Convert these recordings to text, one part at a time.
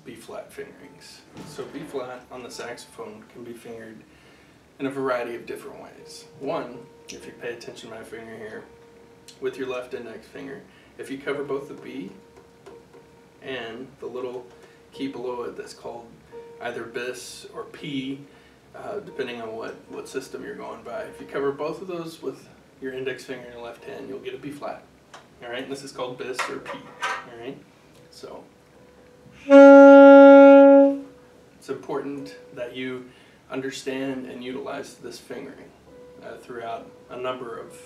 B flat fingerings. So B flat on the saxophone can be fingered in a variety of different ways. One, if you pay attention to my finger here, with your left index finger, if you cover both the B and the little key below it that's called either bis or P, depending on what system you're going by. If you cover both of those with your index finger in your left hand, you'll get a B flat. Alright, this is called bis or P. Alright, so it's important that you understand and utilize this fingering throughout a number of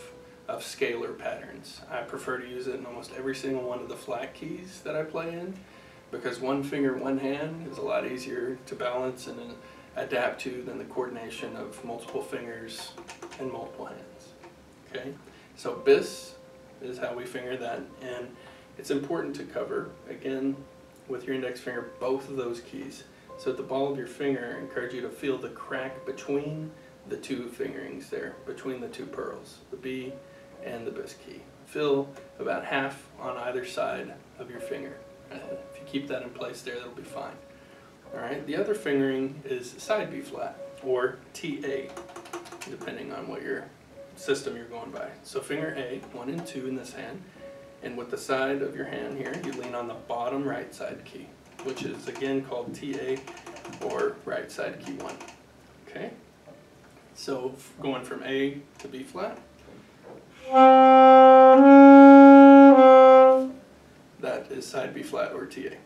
scalar patterns. I prefer to use it in almost every single one of the flat keys that I play in, because one finger, one hand is a lot easier to balance and adapt to than the coordination of multiple fingers and multiple hands. Okay, so bis is how we finger that, and it's important to cover, again, with your index finger, both of those keys. So at the ball of your finger, I encourage you to feel the crack between the two fingerings there, between the two pearls, the B and the bis key. Feel about half on either side of your finger. If you keep that in place there, that'll be fine. Alright, the other fingering is side B flat, or TA, depending on what your system you're going by. So finger A, 1 and 2 in this hand, and with the side of your hand here, you lean on the bottom right side key, which is again called TA, or right side key 1. Okay, so going from A to B flat, that is side B flat or TA.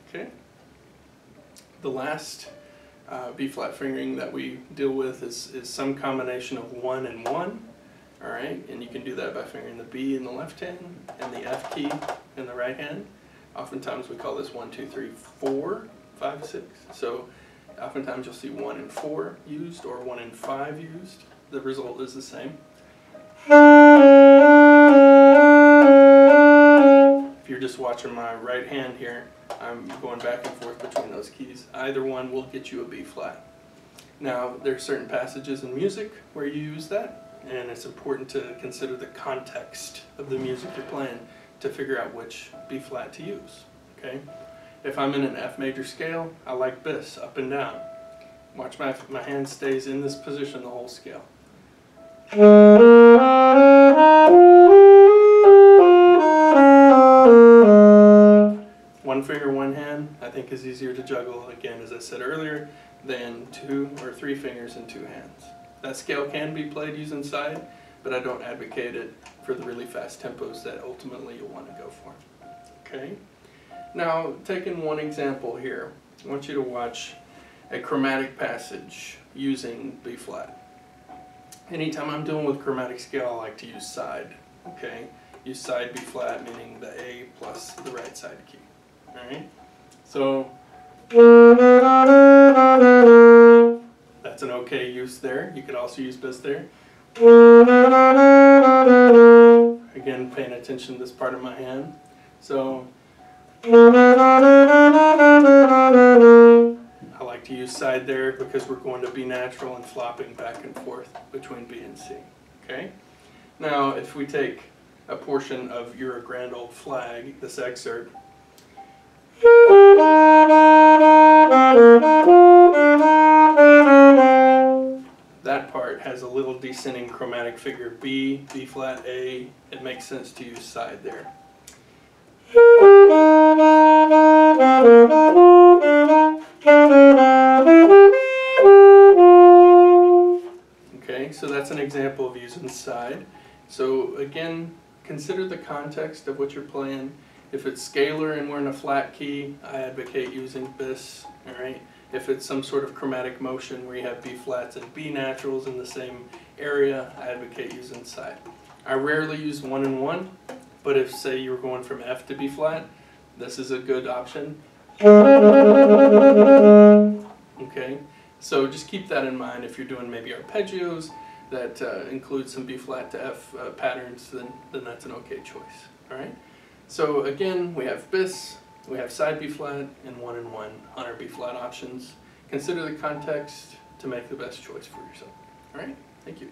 Okay, the last B flat fingering that we deal with is some combination of 1 and 1. Alright, and you can do that by fingering the B in the left hand and the F key in the right hand. Oftentimes we call this 1, 2, 3, 4, 5, 6. So oftentimes you'll see 1 and 4 used or 1 and 5 used. The result is the same. If you're just watching my right hand here, I'm going back and forth between those keys. Either one will get you a B flat. Now, there are certain passages in music where you use that, and it's important to consider the context of the music you're playing to figure out which B flat to use. Okay? If I'm in an F major scale, I like bis, up and down. Watch my hand stays in this position the whole scale. One finger, one hand, I think is easier to juggle, again, as I said earlier, than 2 or 3 fingers and 2 hands. That scale can be played using side, but I don't advocate it for the really fast tempos that ultimately you'll want to go for. Okay? Now, taking one example here, I want you to watch a chromatic passage using B flat. Anytime I'm dealing with chromatic scale, I like to use side. Okay? Use side B flat, meaning the A plus the right side key. Alright? So, that's an okay use there. You could also use bis there. Again, paying attention to this part of my hand. So, I like to use side there because we're going to B natural and flopping back and forth between B and C. Okay? Now, if we take a portion of You're a Grand Old Flag, this excerpt, that part has a little descending chromatic figure B, B flat, A. It makes sense to use side there. Okay, so that's an example of using side. So again, consider the context of what you're playing. If it's scalar and we're in a flat key, I advocate using bis. Alright? If it's some sort of chromatic motion where you have B flats and B naturals in the same area, I advocate using side. I rarely use 1 and 1, but if, say, you're going from F to B flat, this is a good option. Okay, so just keep that in mind if you're doing maybe arpeggios that include some B flat to F patterns, then that's an okay choice. Alright, so again, we have bis, we have side B flat, and 1 and 1 on our B flat options. Consider the context to make the best choice for yourself. Alright, thank you.